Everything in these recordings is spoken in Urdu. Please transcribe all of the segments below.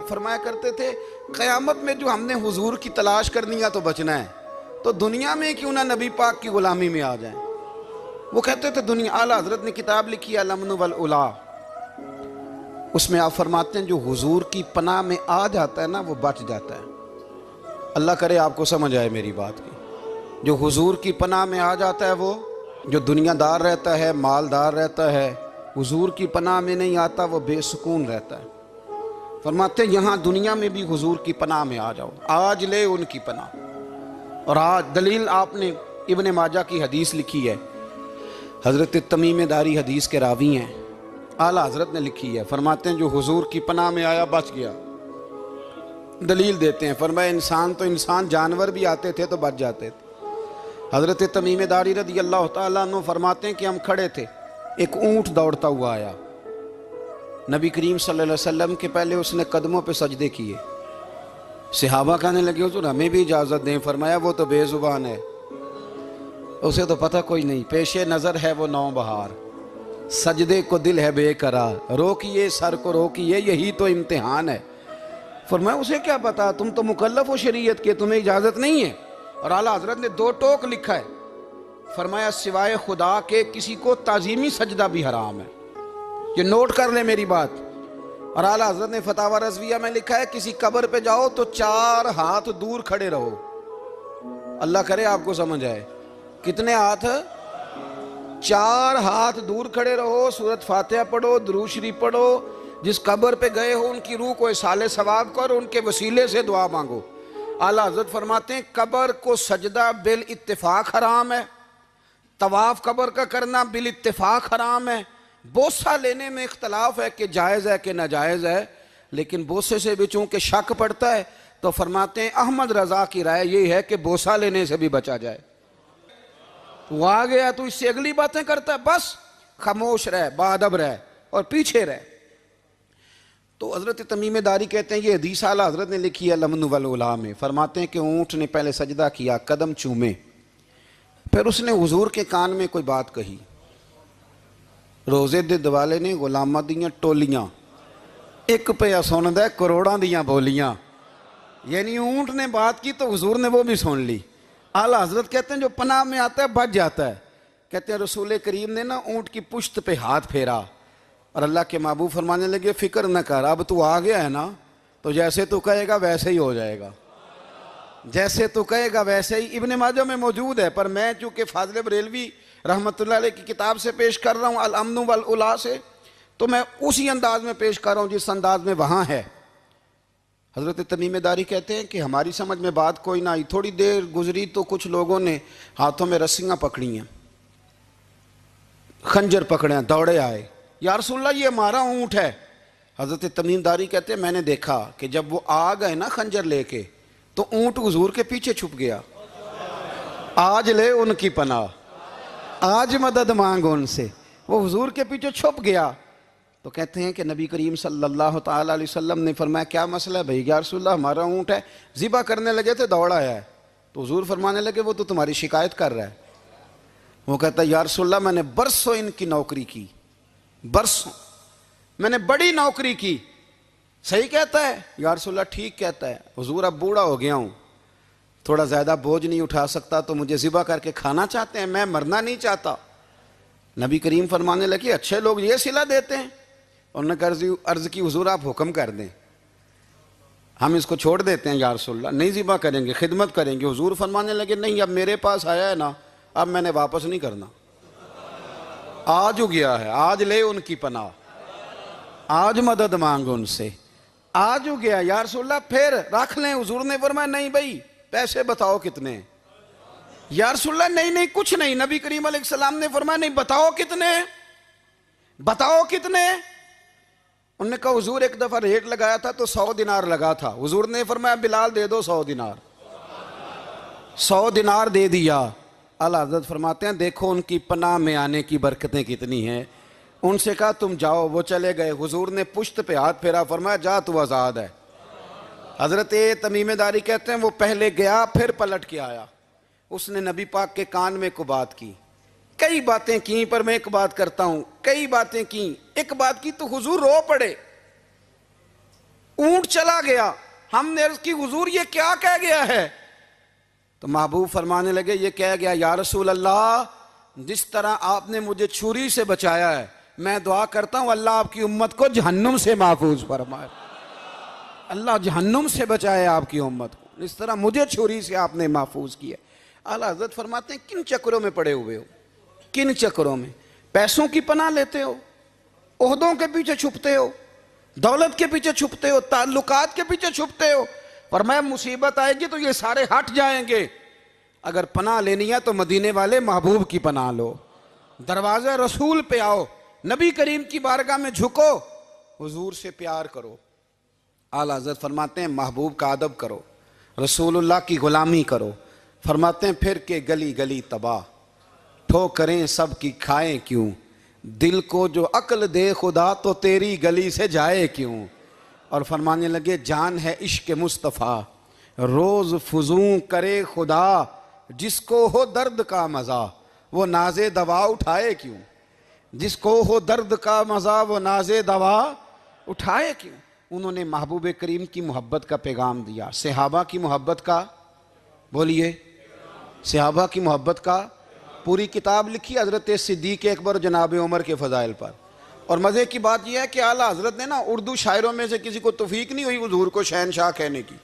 فرمایا کرتے تھے قیامت میں جو ہم نے حضور کی تلاش کرنی ہے تو بچنا ہے، تو دنیا میں کیوں نہ نبی پاک کی غلامی میں آ جائیں۔ وہ کہتے تھے دنیا، اعلیٰ حضرت نے کتاب لکھی ہے الامن والعلا، اس میں آپ فرماتے ہیں جو حضور کی پناہ میں آ جاتا ہے نا وہ بچ جاتا ہے۔ اللہ کرے آپ کو سمجھ آئے میری بات کی۔ جو حضور کی پناہ میں آ جاتا ہے، وہ جو دنیا دار رہتا ہے، مالدار رہتا ہے، حضور کی پناہ میں نہیں آتا وہ بے سکون رہتا ہے۔ فرماتے ہیں یہاں دنیا میں بھی حضور کی پناہ میں آ جاؤ، آج لے ان کی پناہ۔ اور آج دلیل آپ نے ابن ماجہ کی حدیث لکھی ہے، حضرت تمیم داری حدیث کے راوی ہیں، اعلیٰ حضرت نے لکھی ہے، فرماتے ہیں جو حضور کی پناہ میں آیا بچ گیا۔ دلیل دیتے ہیں، فرمایا انسان جانور بھی آتے تھے تو بچ جاتے تھے۔ حضرت تمیم داری رضی اللہ تعالیٰ عنہ فرماتے ہیں کہ ہم کھڑے تھے، ایک اونٹ دوڑتا ہوا آیا، نبی کریم صلی اللہ علیہ وسلم کے پہلے اس نے قدموں پہ سجدے کیے۔ صحابہ کہنے لگے حضور ہمیں بھی اجازت دیں، فرمایا وہ تو بے زبان ہے، اسے تو پتہ کوئی نہیں، پیش نظر ہے وہ نو بہار، سجدے کو دل ہے بے قرار، روکیے سر کو روکیے یہی تو امتحان ہے۔ فرمایا اسے کیا پتا، تم تو مکلف ہو شریعت کے، تمہیں اجازت نہیں ہے۔ اور اعلیٰ حضرت نے 2 ٹوک لکھا ہے، فرمایا سوائے خدا کے کسی کو تعظیمی سجدہ بھی حرام ہے۔ یہ نوٹ کر لیں میری بات۔ اور اعلیٰ حضرت نے فتاوی رضویہ میں لکھا ہے کسی قبر پہ جاؤ تو 4 ہاتھ دور کھڑے رہو۔ اللہ کرے آپ کو سمجھ آئے، کتنے ہاتھ؟ 4 ہاتھ دور کھڑے رہو، سورۃ فاتحہ پڑھو، درود شریف پڑھو، جس قبر پہ گئے ہو ان کی روح کو اصال ثواب کرو، ان کے وسیلے سے دعا مانگو۔ اعلیٰ حضرت فرماتے ہیں قبر کو سجدہ بالاتفاق حرام ہے، طواف قبر کا کرنا بالاتفاق حرام ہے، بوسہ لینے میں اختلاف ہے کہ جائز ہے کہ ناجائز ہے، لیکن بوسے سے بھی چونکہ شک پڑتا ہے تو فرماتے ہیں احمد رضا کی رائے یہ ہے کہ بوسہ لینے سے بھی بچا جائے۔ وہ آ گیا تو اس سے اگلی باتیں کرتا ہے، بس خاموش رہ، باادب رہ اور پیچھے رہ۔ تو حضرت تمیم داری کہتے ہیں یہ حدیث اعلیٰ حضرت نے لکھی ہے الامن والعلا میں، فرماتے ہیں کہ اونٹ نے پہلے سجدہ کیا، قدم چومے، پھر اس نے حضور کے کان میں کوئی بات کہی، روزے دے دوالے نے غلامہ دیاں ٹولیاں، ایک پہ سن دے کروڑاں دیاں بولیاں، یعنی اونٹ نے بات کی تو حضور نے وہ بھی سن لی۔ اعلیٰ حضرت کہتے ہیں جو پناہ میں آتا ہے بچ جاتا ہے۔ کہتے ہیں رسول کریم نے نا اونٹ کی پشت پہ ہاتھ پھیرا اور اللہ کے محبوب فرمانے لگے فکر نہ کر، اب تو آ گیا ہے نا تو جیسے تو کہے گا ویسے ہی ہو جائے گا، جیسے تو کہے گا ویسے ہی۔ ابن ماجہ میں موجود ہے، پر میں چونکہ فاضل بریلوی رحمۃ اللہ علیہ کی کتاب سے پیش کر رہا ہوں الامن والعلا سے، تو میں اسی انداز میں پیش کر رہا ہوں جس انداز میں وہاں ہے۔ حضرت تمیم داری کہتے ہیں کہ ہماری سمجھ میں بات کوئی نہ آئی، تھوڑی دیر گزری تو کچھ لوگوں نے ہاتھوں میں رسیاں پکڑی ہیں، خنجر پکڑے ہیں، دوڑے آئے، یا رسول اللہ یہ ہمارا اونٹ ہے۔ حضرت تمیم داری کہتے ہیں میں نے دیکھا کہ جب وہ آ گئے نا خنجر لے کے تو اونٹ حضور کے پیچھے چھپ گیا۔ آج لے ان کی پناہ، آج مدد مانگ ان سے، وہ حضور کے پیچھے چھپ گیا۔ تو کہتے ہیں کہ نبی کریم صلی اللہ تعالیٰ علیہ وسلم نے فرمایا کیا مسئلہ ہے بھائی؟ یا رسول اللہ ہمارا اونٹ ہے، ذبح کرنے لگے تھے دوڑ آیا ہے۔ تو حضور فرمانے لگے وہ تو تمہاری شکایت کر رہا ہے۔ وہ کہتا ہے یا رسول اللہ میں نے برسوں ان کی نوکری کی، برسوں میں نے بڑی نوکری کی۔ صحیح کہتا ہے یا رسول اللہ؟ ٹھیک کہتا ہے حضور، اب بوڑھا ہو گیا ہوں، تھوڑا زیادہ بوجھ نہیں اٹھا سکتا تو مجھے ذبح کر کے کھانا چاہتے ہیں، میں مرنا نہیں چاہتا۔ نبی کریم فرمانے لگے اچھے لوگ یہ صلہ دیتے ہیں؟ انہوں نے عرض کی حضور آپ حکم کر دیں، ہم اس کو چھوڑ دیتے ہیں یا رسول اللہ، نہیں ذبح کریں گے، خدمت کریں گے۔ حضور فرمانے لگے نہیں، اب میرے پاس آیا ہے نا، اب میں نے واپس نہیں کرنا، آج ہو گیا ہے، آج لے ان کی پناہ، آج مدد مانگ ان سے، آج ہو گیا یا رسول اللہ پھر رکھ لیں۔ حضور نے فرمایا نہیں بھائی پیسے بتاؤ کتنے؟ یا رسول اللہ نہیں کچھ نہیں۔ نبی کریم علیہ السلام نے فرمایا نہیں بتاؤ کتنے، بتاؤ کتنے؟ انہوں نے کہا حضور ایک دفعہ ریٹ لگایا تھا تو 100 دینار لگا تھا، حضور نے فرمایا بلال دے دو 100 دینار، 100 دینار دے دیا۔ اعلیٰ حضرت فرماتے ہیں دیکھو ان کی پناہ میں آنے کی برکتیں کتنی ہیں۔ ان سے کہا تم جاؤ، وہ چلے گئے، حضور نے پشت پہ ہاتھ پھیرا، فرمایا جا تو آزاد ہے۔ حضرت تمیم داری کہتے ہیں وہ پہلے گیا پھر پلٹ کے آیا، اس نے نبی پاک کے کان میں کو بات کی، کئی باتیں کی، پر میں ایک بات کرتا ہوں، کئی باتیں کی، ایک بات کی تو حضور رو پڑے۔ اونٹ چلا گیا، ہم نے عرض کی حضور یہ کیا کہہ گیا ہے؟ تو محبوب فرمانے لگے یہ کہہ گیا یا رسول اللہ جس طرح آپ نے مجھے چھری سے بچایا ہے میں دعا کرتا ہوں اللہ آپ کی امت کو جہنم سے محفوظ فرمائے، اللہ جہنم سے بچائے آپ کی امت کو، اس طرح مجھے چھری سے آپ نے محفوظ کیا۔ اعلیٰ حضرت فرماتے ہیں کن چکروں میں پڑے ہوئے ہو، کن چکروں میں؟ پیسوں کی پناہ لیتے ہو، عہدوں کے پیچھے چھپتے ہو، دولت کے پیچھے چھپتے ہو، تعلقات کے پیچھے چھپتے ہو، فرمایا مصیبت آئے گی تو یہ سارے ہٹ جائیں گے، اگر پناہ لینی ہے تو مدینے والے محبوب کی پناہ لو، دروازے رسول پہ آؤ، نبی کریم کی بارگاہ میں جھکو، حضور سے پیار کرو۔ اعلیٰ حضرت فرماتے ہیں محبوب کا ادب کرو، رسول اللہ کی غلامی کرو، فرماتے ہیں پھر کہ گلی گلی تباہ ٹھوکریں سب کی کھائیں کیوں، دل کو جو عقل دے خدا تو تیری گلی سے جائے کیوں، اور فرمانے لگے جان ہے عشق مصطفیٰ روز فزوں کرے خدا، جس کو ہو درد کا مزہ وہ ناز دوا اٹھائے کیوں، جس کو ہو درد کا مزہ وہ ناز دوا اٹھائے کیوں۔ انہوں نے محبوب کریم کی محبت کا پیغام دیا، صحابہ کی محبت کا، بولیے، صحابہ کی محبت کا پوری کتاب لکھی حضرت صدیق اکبر جناب عمر کے فضائل پر۔ اور مزے کی بات یہ ہے کہ اعلیٰ حضرت نے نا اردو شاعروں میں سے کسی کو توفیق نہیں ہوئی حضور کو شہنشاہ کہنے کی،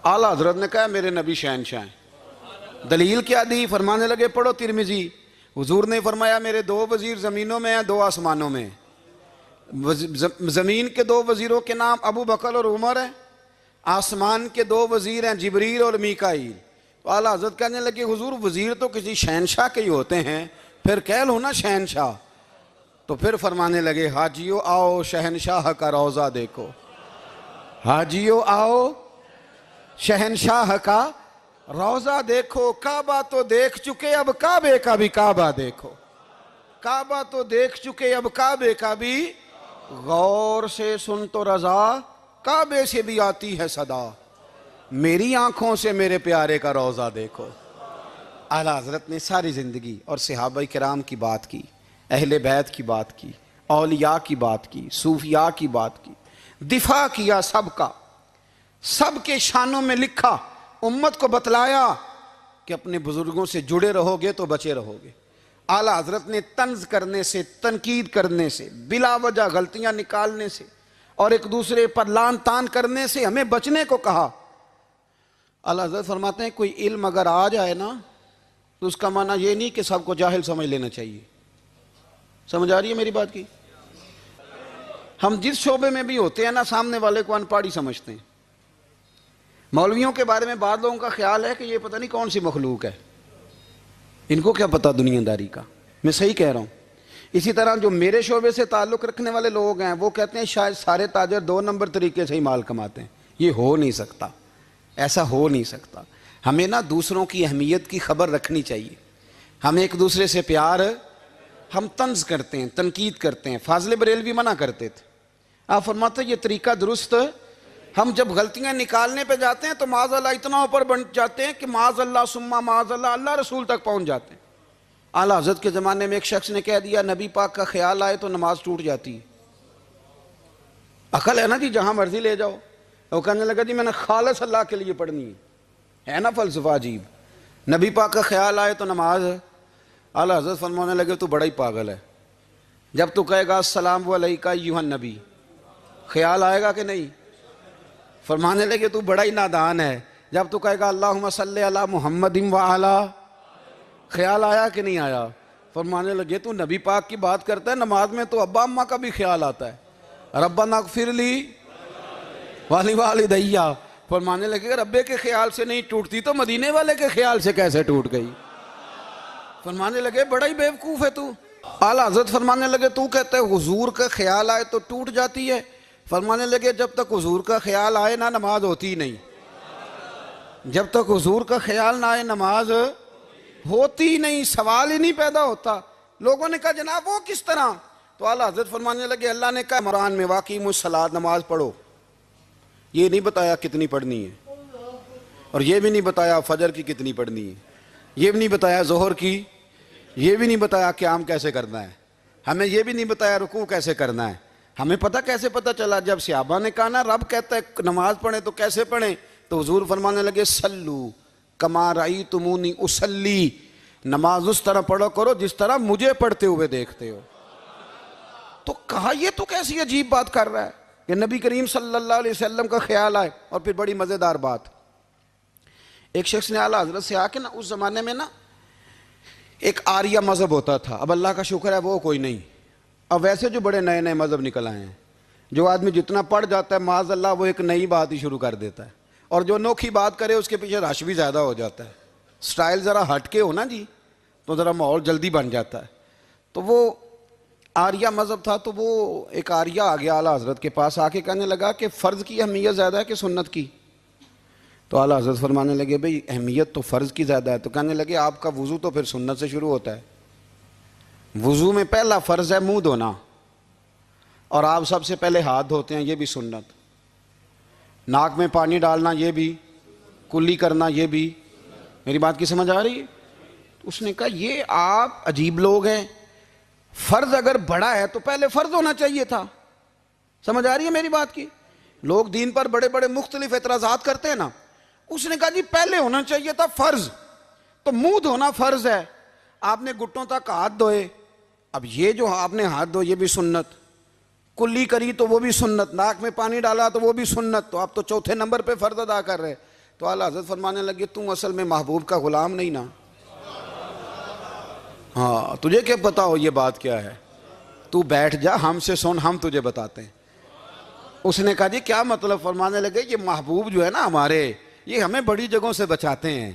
اعلیٰ حضرت نے کہا میرے نبی شہنشاہ ہیں۔ دلیل کیا دی؟ فرمانے لگے پڑھو ترمذی، حضور نے فرمایا میرے 2 وزیر زمینوں میں ہیں 2 آسمانوں میں، زمین کے 2 وزیروں کے نام ابو بکر اور عمر ہیں، آسمان کے 2 وزیر ہیں جبریل اور میکائیل۔ تو اعلیٰ حضرت کہنے لگے حضور وزیر تو کسی شہنشاہ کے ہی ہوتے ہیں، پھر کہہ لو نا شہنشاہ۔ تو پھر فرمانے لگے حاجیو آؤ شہنشاہ کا روضہ دیکھو، حاجیو آؤ شہنشاہ کا روضہ دیکھو، کعبہ تو دیکھ چکے اب کعبے کا بھی کعبہ دیکھو، کعبہ تو دیکھ چکے اب کعبے کا بھی، غور سے سن تو رضا کعبے سے بھی آتی ہے صدا، میری آنکھوں سے میرے پیارے کا روضہ دیکھو۔ اعلیٰ حضرت نے ساری زندگی اور صحابہ کرام کی بات کی، اہل بیت کی بات کی، اولیاء کی بات کی، صوفیاء کی بات کی، دفاع کیا سب کا، سب کے شانوں میں لکھا، امت کو بتلایا کہ اپنے بزرگوں سے جڑے رہو گے تو بچے رہو گے۔ اعلیٰ حضرت نے طنز کرنے سے، تنقید کرنے سے، بلا وجہ غلطیاں نکالنے سے اور ایک دوسرے پر لان تان کرنے سے ہمیں بچنے کو کہا۔ اعلیٰ حضرت فرماتے ہیں کوئی علم اگر آ جائے نا تو اس کا معنی یہ نہیں کہ سب کو جاہل سمجھ لینا چاہیے۔ سمجھ آ رہی ہے میری بات کی؟ ہم جس شعبے میں بھی ہوتے ہیں نا سامنے والے کو ان پڑھ ہی سمجھتے ہیں۔ مولویوں کے بارے میں بعض لوگوں کا خیال ہے کہ یہ پتہ نہیں کون سی مخلوق ہے، ان کو کیا پتہ دنیا داری کا۔ میں صحیح کہہ رہا ہوں۔ اسی طرح جو میرے شعبے سے تعلق رکھنے والے لوگ ہیں وہ کہتے ہیں شاید سارے تاجر 2 نمبر طریقے سے ہی مال کماتے ہیں۔ یہ ہو نہیں سکتا، ایسا ہو نہیں سکتا۔ ہمیں نا دوسروں کی اہمیت کی خبر رکھنی چاہیے، ہم ایک دوسرے سے پیار، ہم طنز کرتے ہیں، تنقید کرتے ہیں۔ فاضل بریلوی منع کرتے تھے، آپ فرماتے یہ طریقہ درست، ہم جب غلطیاں نکالنے پہ جاتے ہیں تو معاذ اللہ اتنا اوپر بن جاتے ہیں کہ معاذ اللہ ثم معاذ اللہ اللہ رسول تک پہنچ جاتے ہیں۔ اعلیٰ حضرت کے زمانے میں ایک شخص نے کہہ دیا نبی پاک کا خیال آئے تو نماز ٹوٹ جاتی ہے۔ عقل ہے نا جی، جہاں مرضی لے جاؤ۔ وہ کہنے لگا جی میں نے خالص اللہ کے لیے پڑھنی ہے نا فلسفہ عجیب، نبی پاک کا خیال آئے تو نماز۔ اعلیٰ حضرت فرمانے لگے تو بڑا ہی پاگل ہے، جب تو کہے گا السلام علیکہ ایھا النبی خیال آئے گا کہ نہیں؟ فرمانے لگے تو بڑا ہی نادان ہے، جب تو کہے گا اللہم صلی علی محمد وعلی خیال آیا کہ نہیں آیا؟ فرمانے لگے تو نبی پاک کی بات کرتا ہے، نماز میں تو ابا اماں کا بھی خیال آتا ہے، ربنا اغفر لی والی والدیہ۔ فرمانے لگے ربے کے خیال سے نہیں ٹوٹتی تو مدینے والے کے خیال سے کیسے ٹوٹ گئی؟ فرمانے لگے بڑا ہی بیوقوف ہے تو۔ اعلیٰ حضرت فرمانے لگے تو کہتا ہے حضور کا خیال آئے تو ٹوٹ جاتی ہے؟ فرمانے لگے جب تک حضور کا خیال آئے نہ نماز ہوتی نہیں، جب تک حضور کا خیال نہ آئے نماز ہوتی نہیں، سوال ہی نہیں پیدا ہوتا۔ لوگوں نے کہا جناب وہ کس طرح؟ تو اعلیٰ حضرت فرمانے لگے اللہ نے کہا قرآن میں واقعی الصلاۃ نماز پڑھو، یہ نہیں بتایا کتنی پڑھنی ہے، اور یہ بھی نہیں بتایا فجر کی کتنی پڑھنی ہے، یہ بھی نہیں بتایا ظہر کی، یہ بھی نہیں بتایا قیام کیسے کرنا ہے، ہمیں یہ بھی نہیں بتایا رکوع کیسے کرنا ہے۔ ہمیں پتہ کیسے پتہ چلا؟ جب صحابہ نے کہا نا رب کہتا ہے نماز پڑھیں تو کیسے پڑھیں، تو حضور فرمانے لگے سلو کما رأیتمونی اصلی، نماز اس طرح پڑھو کرو جس طرح مجھے پڑھتے ہوئے دیکھتے ہو۔ تو کہا یہ تو کیسی عجیب بات کر رہا ہے کہ نبی کریم صلی اللہ علیہ وسلم کا خیال آئے۔ اور پھر بڑی مزیدار بات، ایک شخص نے اعلیٰ حضرت سے آ کے نا، اس زمانے میں نا ایک آریہ مذہب ہوتا تھا، اب اللہ کا شکر ہے وہ کوئی نہیں، اب ویسے جو بڑے نئے نئے مذہب نکل آئے ہیں، جو آدمی جتنا پڑھ جاتا ہے معاذ اللہ وہ ایک نئی بات ہی شروع کر دیتا ہے، اور جو انوکھی بات کرے اس کے پیچھے رش بھی زیادہ ہو جاتا ہے، سٹائل ذرا ہٹ کے ہو نا جی تو ذرا ماحول جلدی بن جاتا ہے۔ تو وہ آریہ مذہب تھا، تو وہ ایک آریہ آ گیا اعلیٰ حضرت کے پاس، آ کے کہنے لگا کہ فرض کی اہمیت زیادہ ہے کہ سنت کی؟ تو اعلیٰ حضرت فرمانے لگے بھئی اہمیت تو فرض کی زیادہ ہے۔ تو کہنے لگے آپ کا وضو تو پھر سنت سے شروع ہوتا ہے، وضو میں پہلا فرض ہے منہ دھونا، اور آپ سب سے پہلے ہاتھ دھوتے ہیں، یہ بھی سنت، ناک میں پانی ڈالنا یہ بھی، کلی کرنا یہ بھی۔ میری بات کی سمجھ آ رہی ہے؟ اس نے کہا یہ آپ عجیب لوگ ہیں، فرض اگر بڑا ہے تو پہلے فرض ہونا چاہیے تھا۔ سمجھ آ رہی ہے میری بات کی؟ لوگ دین پر بڑے بڑے مختلف اعتراضات کرتے ہیں نا، اس نے کہا جی پہلے ہونا چاہیے تھا فرض، تو منہ دھونا فرض ہے، آپ نے گھٹنوں تک ہاتھ دھوئے، اب یہ جو آپ نے ہاتھ دھو یہ بھی سنت، کلی کری تو وہ بھی سنت، ناک میں پانی ڈالا تو وہ بھی سنت، تو آپ تو چوتھے نمبر پہ فرض ادا کر رہے۔ تو اعلیٰ حضرت فرمانے لگے تم اصل میں محبوب کا غلام نہیں نا، ہاں تجھے کیا پتا ہو یہ بات کیا ہے، تو بیٹھ جا ہم سے سن، ہم تجھے بتاتے ہیں۔ اس نے کہا جی کیا مطلب؟ فرمانے لگے یہ محبوب جو ہے نا ہمارے، یہ ہمیں بڑی جگہوں سے بچاتے ہیں،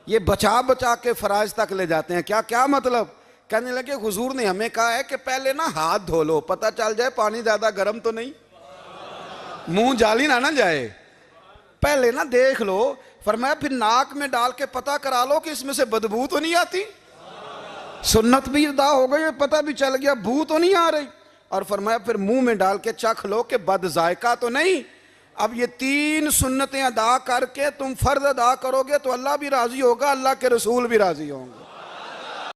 یہ بچا بچا کے فرائض تک لے جاتے ہیں۔ کیا مطلب؟ کہنے لگے حضور نے ہمیں کہا ہے کہ پہلے نا ہاتھ دھو لو، پتہ چل جائے پانی زیادہ گرم تو نہیں، منہ جالی نہ جائے، پہلے نا دیکھ لو۔ فرمایا پھر ناک میں ڈال کے پتہ کرا لو کہ اس میں سے بدبو تو نہیں آتی، سنت بھی ادا ہو گئی، پتہ بھی چل گیا بو تو نہیں آ رہی، اور فرمایا پھر منہ میں ڈال کے چکھ لو کہ بد ذائقہ تو نہیں۔ اب یہ 3 سنتیں ادا کر کے تم فرض ادا کرو گے تو اللہ بھی راضی ہوگا، اللہ کے رسول بھی راضی ہوں گے۔